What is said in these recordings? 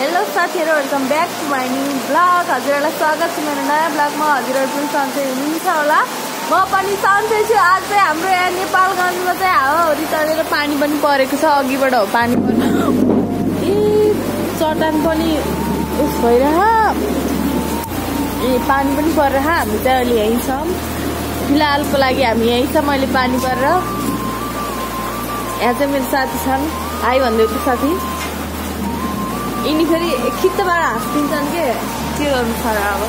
Hello साथीहरु, welcome back to my new blog. हजुरहरुलाई स्वागत छ मेरो नयाँ ब्लगमा। हजुरहरु पनि सन्चै हुनुहुन्छ होला, म पनि सन्चै छु। आज चाहिँ हाम्रो यहाँ नेपालगञ्जमा चाहिँ हावाहुरी चलेर पानी पनि परेको छ। अघिबाट हो पानी पर्ने, चट्टान पनि उस भइरह, पानी पनि परेर हामी चाहिँ अहिले यही छौँ। फिलहालको लागि हामी यही छ। मैले पानी परेर यहाँ चाहिँ मेरो साथी छन्, हाई भन्दै थियो साथी। यिनी फेरि खिच्चबाट हाँसिदिन्छन् के गर्नु छ र। अब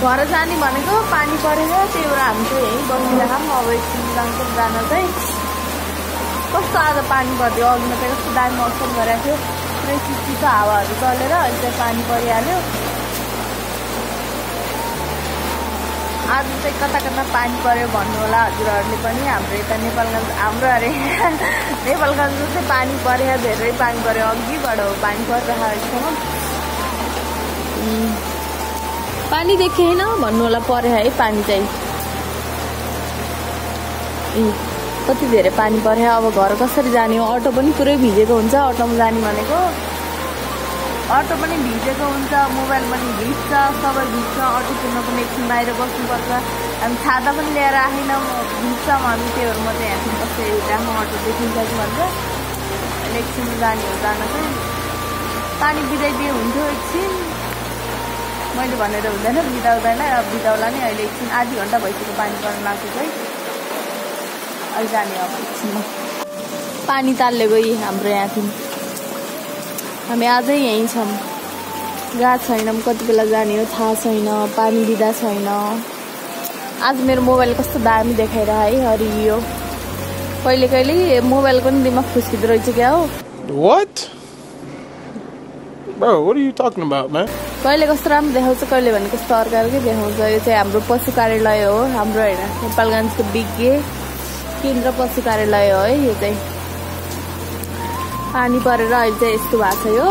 घर जाने भनेको पानी परेर, त्यही भएर हामी चाहिँ यहीँ बसिरहेको। अब एकछिन जान्छौँ। जान चाहिँ कस्तो आज पानी पर्थ्यो, अघिमा चाहिँ कस्तो दामी मौसम गरेको थियो, पुरै चिसो हावाहरू चलेर अहिले चाहिँ पानी परिहाल्यो। आज चाहिँ कता कता पानी पर्यो भन्नु होला हजुरहरूले पनि। हाम्रो यता नेपालगञ्ज, हाम्रो अरे नेपालगञ्जमा चाहिँ पानी पऱ्यो, धेरै पानी पऱ्यो। अघिबाट हो पानी परिरहेको अहिलेसम्म। पानी देखेँ होइन भन्नु होला, पऱ्यो है पानी चाहिँ। कति धेरै पानी पऱ्यो। अब घर कसरी जाने हो, अटो पनि पुरै भिजेको हुन्छ। अटोमा जाने भनेको अटो पनि भिजेको हुन्छ, मोबाइल पनि भिज्छ, सबै भिज्छ। अटो कुद्न पनि एकछिन बाहिर बस्नुपर्छ। हामी छाता पनि लिएर आएनौँ, भिज्छौँ हामी। त्योहरू म चाहिँ यहाँदेखि बसेर अटो देखिन्छ कि भन्छ। एकछिन जाने हो, जान चाहिँ पानी बिताइदिए हुन्थ्यो एकछिन। मैले भनेर हुँदैन, बिताउँदैन। अब बिताउला नि। अहिले एकछिन आधी घन्टा भइसक्यो पानी पर्न लाग्यो चाहिँ। अहिले जाने अब एकछिनमा। पानी ताल्ले गई हाम्रो यहाँदेखि। हामी आजै यहीँ छौँ, गएको छैनौँ। कति बेला जाने हो थाहा छैन, पानी दिँदा छैन। आज मेरो मोबाइल कस्तो दामी देखाएर है, हरियो। कहिले कहिले मोबाइल पनि दिमाग खुस्किँदो रहेछ क्या हो। What? Bro, what are you talking about, man? कहिले कस्तो राम्रो देखाउँछ, कहिले भने कस्तो अर्कै देखाउँछ। यो चाहिँ हाम्रो पशु कार्यालय हो, हाम्रो होइन, नेपालगञ्जको विज्ञ केन्द्र पशु कार्यालय हो है। यो चाहिँ पानी परेर अहिले चाहिँ यस्तो भएको छ। यो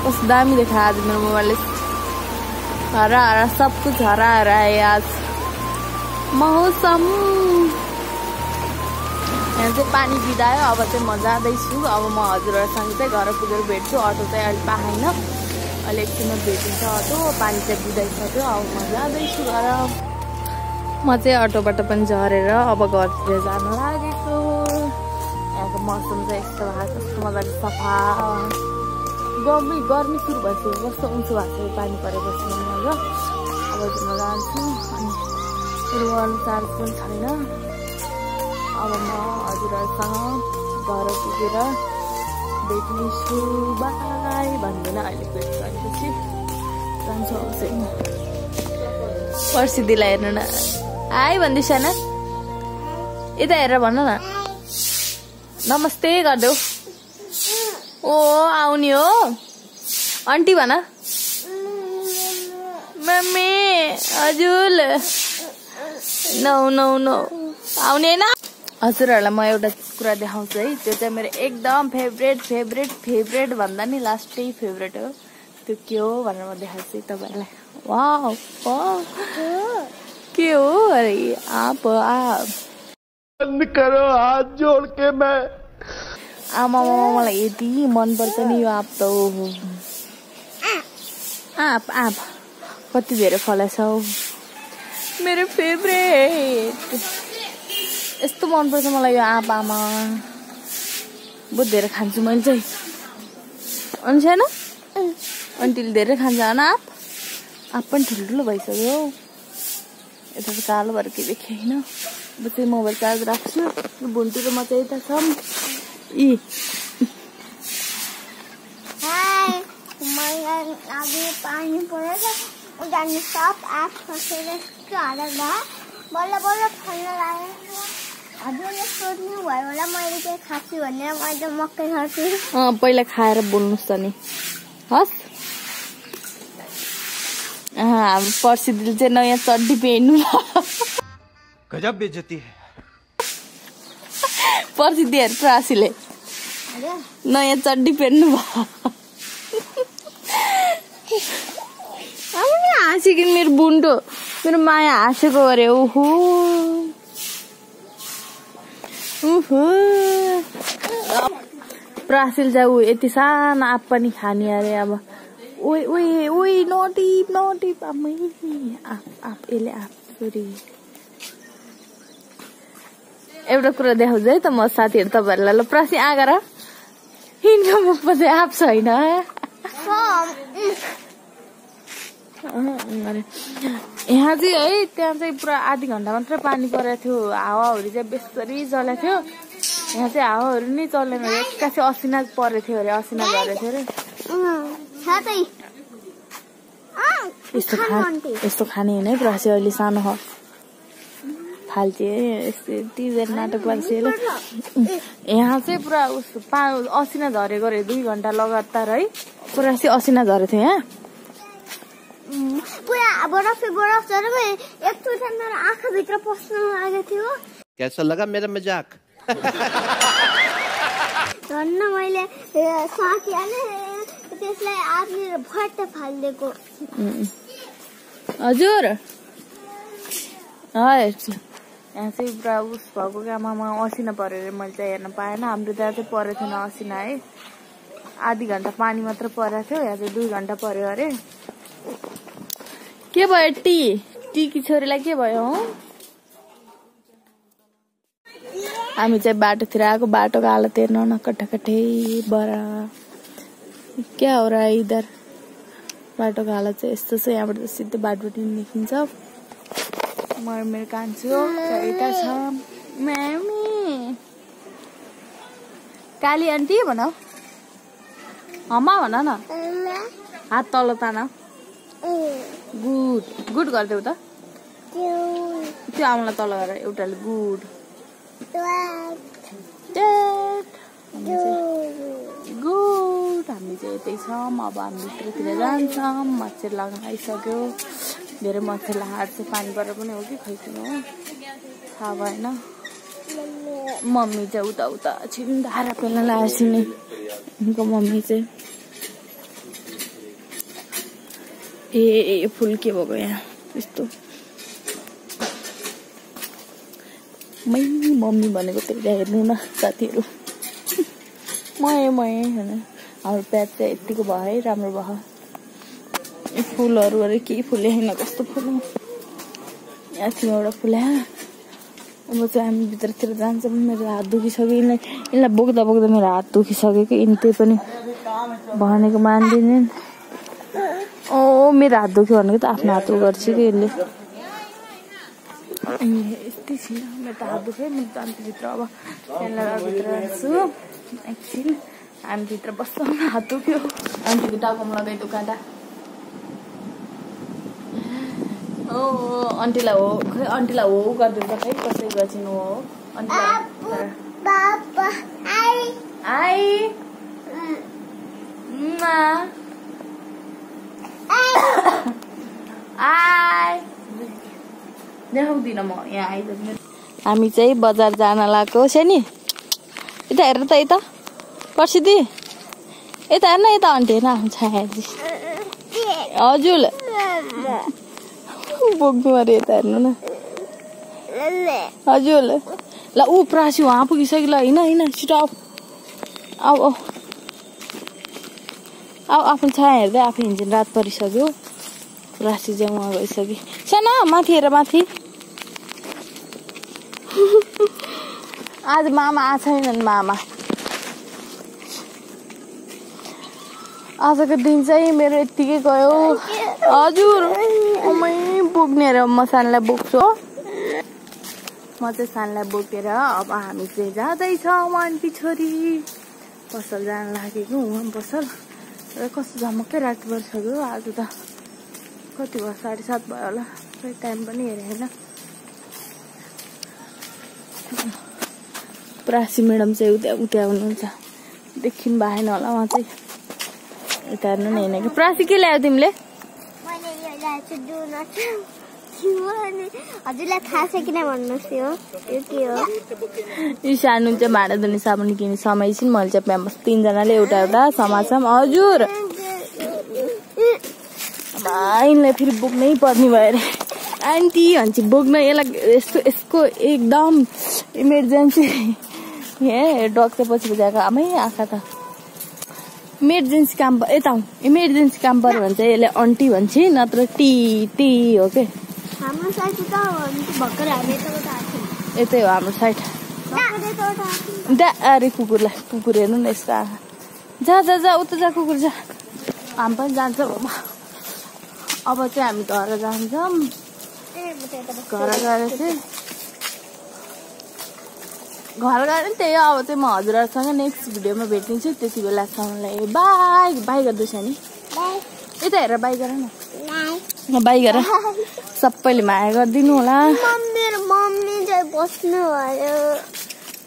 कस्तो दामी देखा आज मेरो मोबाइलले। हरा हरा सब कुछ हरा हरा है आज मौसम। यहाँ चाहिँ पानी बिदायो। अब चाहिँ म जाँदैछु। अब म हजुरहरूसँग चाहिँ घर पुगेर भेट्छु। अटो चाहिँ अहिले पाएन, अहिले एकछिनमा भेटिन्छ अटो। पानी चाहिँ बिदाइसक्यो। अब म जाँदैछु घर। म चाहिँ अटोबाट पनि झरेर अब घरतिर जान लागेको। यहाँको मौसम चाहिँ यस्तो भएको, कस्तो मजाले सफा। गर्मी सुरु भइसक्यो, कस्तो उँचो भएको छ पानी परेपछि। अब चाहिँ म जान्छु। अनि मेरो अनुसार पनि छैन। अब म हजुरहरूसँग घर पुगेर भेट्नेछु। बाई भन्दैन, अहिले भेट गरेपछि जान्छु। अब चाहिँ पर्सि दिलाई हेर्नु न, हाई भन्दैछ न। यता हेरेर भन न, नमस्ते गरिदेऊ। ओ आउने हो आन्टी भन। मम्मी हजुर नौ नौ नौ आउने होइन। हजुरहरूलाई म एउटा कुरा देखाउँछु है। त्यो चाहिँ मेरो एकदम फेभरेट भन्दा नि लास्टै फेभरेट हो। त्यो के हो भनेर म देखाउँछु तपाईँहरूलाई। वाउ के हो अरे, आप बंद करो हाथ जोड़ के। मैं आमा मलाई यति मनपर्छ नि यो आप त। आप कति धेरै फलाछ मेरो फेभरेट। यस्तो मनपर्छ मलाई यो आप। आमा बहुत धेरै खान्छु मैले चाहिँ। अनि छैन आन्टीले धेरै खान्छ होइन आप पनि ठुल्ठुलो भइसक्यो। यता चाहिँ कालो भएर के देखेँ होइन। अब चाहिँ मोबाइल चार्ज राख्छु। भुन्टी र म चाहिँ यता छौँ। पानी परेर जाने सब आँप खसेर बल्ल बल्ल फल्न लाग्यो। हजुरले सोध्नु भयो होला मैले के खान्छु भनेर। मैले त मकै खान्छु। पहिला खाएर बोल्नुहोस् त नि। हस् हाम्रो पर्सि दिदी चाहिँ नयाँ चड्डी पेर्नु। गजब बेइज्जती है। पर्सि दिएर प्रासीले नयाँ चड्डी पेर्नु भयो। हाँसिकन मेरो बुन्टो, मेरो माया हाँसेको अरे। ओहो प्रासिल चाहिँ ऊ यति सानो आँप पनि खाने अरे अब ओइ नटिप आमै आँप यसले आँप सरी एउटा कुरा देखाउँछु है त म साथीहरू तपाईँहरूलाई ल प्रासी आगर हिँड्को मुखमा चाहिँ आँप छैन यहाँ चाहिँ है त्यहाँ चाहिँ पुरा आधी घन्टा मात्रै पानी परेको थियो हावाहुरी चाहिँ बेसरी चलेको थियो यहाँ चाहिँ हावाहरू नै चलेन अरे एक्कासी असिना परेको थियो अरे असिना झरेको थियो अरे यस्तो खाने होइन है प्रासी अहिले सानो हो फाल्चे यस्तो नाटक लाग्छ यहाँ चाहिँ पुरा असिना झरेको अरे 2 घन्टा लगातार है पुरा असिना झरेको थियो यहाँ पुरा बरफ झरेको एकचोटि मेरो आँखाभित्र पस्न लागेको थियो कैसा लगा मेरा मजाक धन्न मैले साथीले त्यसलाई आफूले भट्ट फालिदिएको हजुर यहाँ चाहिँ पुरा उस भएको काममा असिना पऱ्यो अरे मैले चाहिँ हेर्न पाएन हाम्रो त्यहाँ चाहिँ परेको थिएन असिना है आधी घन्टा पानी मात्र परेको थियो यहाँ चाहिँ 2 घन्टा पर्यो अरे के भयो टी कि छोरीलाई के भयो हो हामी चाहिँ बाटोतिर आएको बाटोको हालत हेर्नु न कट्टाकट्टै बरा क्या हो र इधर बाटोको हालत चाहिँ यस्तो छ यहाँबाट सिधै बाटोबाट देखिन्छ मेरो कान्छु यता छ म्यामी काली आन्टी भन हमा भन न हात तल तान गुड गरिदेऊ त त्यो आमालाई तल गरेर एउटाले गुड गुड हामी चाहिँ यतै छौँ अब हामी भित्रतिर जान्छौँ मच्छर लाग्न आइसक्यो धेरै मच्छरलाई हात चाहिँ पानी परेर पनि हो कि खैकिनु हो थाहा भएन मम्मी चाहिँ उता छिन् धारा पेल्न लगाएपछि नि उनको मम्मी चाहिँ ए फुल के भएको यहाँ यस्तो मम्मी भनेको त्यही हेर्नु न साथीहरू मय होइन हाम्रो प्याज चाहिँ यतिको भयो है राम्रो भयो फुलहरू अरे केही फुले होइन कस्तो फुल यहाँ थियो एउटा फुल्या अब चाहिँ हामी भित्रतिर जान्छौँ मेरो हात दुखिसक्यो यिनलाई बोक्दा मेरो हात दुखिसक्यो कि यिनी त्यही पनि भनेको मान्दिनन् ओ मेरो हात दुख्यो भनेको त आफ्नो हात गर्छु कि यसले यस्तै छैन मेरो त हात दुख्यो मेरो त अन्तिभित्र अब यसलाई भित्र राख्छु एकछिन हामी भित्र बस्छौँ हात दुख्यो आन्टीको टाउकोमा लगाइदियो काँटा ओ आन्टीलाई हो खै आन्टीलाई हो गरिदिन्छ खै कसै गर्छिनु हो देखाउँदिन म यहाँ आइदिनु हामी चाहिँ बजार जान लागेको छ नि यता हेर त यता पर्सिदी यता हेर्न यता आन्टी हेर्न आफ्नो छायाजी हजुर बोक्नु अरे यता हेर्नु न हजुर ल ऊ प्रासी उहाँ पुगिसक्यो ल होइन छिटो आऊ आफ्नो छाया हेर्दै आफै हिँड्छन् रात परिसक्यो राशि चाहिँ उहाँ गइसक्यो साना माथि हेर माथि आज मामा आएको छैनन् मामा आजको दिन चाहिँ मेरो यत्तिकै गयो हजुर बोक्ने र म सानलाई बोक्छु म चाहिँ सानलाई बोकेर अब हामी चाहिँ जाँदैछौँ आन्टी छोरी पसल जान लागेको उहाँ पसल र कस्तो झमक्कै रात परिसक्यो आज त कति भयो 7:30 भयो होला खै टाइम पनि हेरेन प्रासी म्याडम चाहिँ उता हुनुहुन्छ देखिनु भएन होला उहाँ चाहिँ यता हेर्नु नि हेर्ने कि प्रासी के ल्यायो तिमीले हजुरलाई थाहा छ किन भन्नुहोस् यो के हो यो सानो चाहिँ भाँडा धुने साबुन किन्ने समय छिन् मैले चाहिँ प्याम्पस 3 जनाले एउटा समाजमा हजुर यिनलाई फेरि बोक्नै पर्ने भयो अरे आन्टी भन्छ बोक्न यसलाई यसको एकदम इमर्जेन्सी ए डक्टर पछि बुझाएको आमै आँखा त इमर्जेन्सी काम यता इमर्जेन्सी काम पर्यो भने चाहिँ यसले आन्टी भन्छ नत्र टी टी हो के हाम्रो साइड त भर्खर हामी यतै हो हाम्रो साइड दा अरे कुकुर हेर्नु न यस्तो जा जा जा उता जा कुकुर जा हामी पनि जान्छ बाबा अब चाहिँ हामी घर जान्छौँ घर गएर चाहिँ त्यही हो अब चाहिँ म हजुरहरूसँग नेक्स्ट भिडियोमा भेटिन्छु त्यति बेलासम्मलाई बाई बाई गर्दैछ नि यता हेर बाई गर न बाई गर सबैले माया गरिदिनु होला मेरो मम्मी चाहिँ बस्नु भयो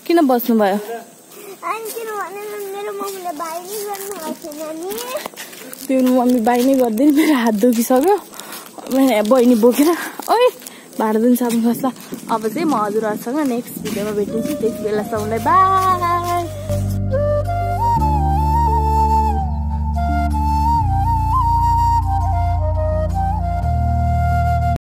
किन बस्नु भयो मेरो मम्मीले बाई नै गर्नु भएको छैन नि मेरो मम्मी बाई नै गरिदिनु मेरो हात दुखिसक्यो बहिनी बोकेर ओइ भाँडा दुन साबुन खस्छ अब चाहिँ म हजुरहरूसँग नेक्स्ट भिडियोमा भेटिन्छु त्यति बेलासम्मलाई बाई।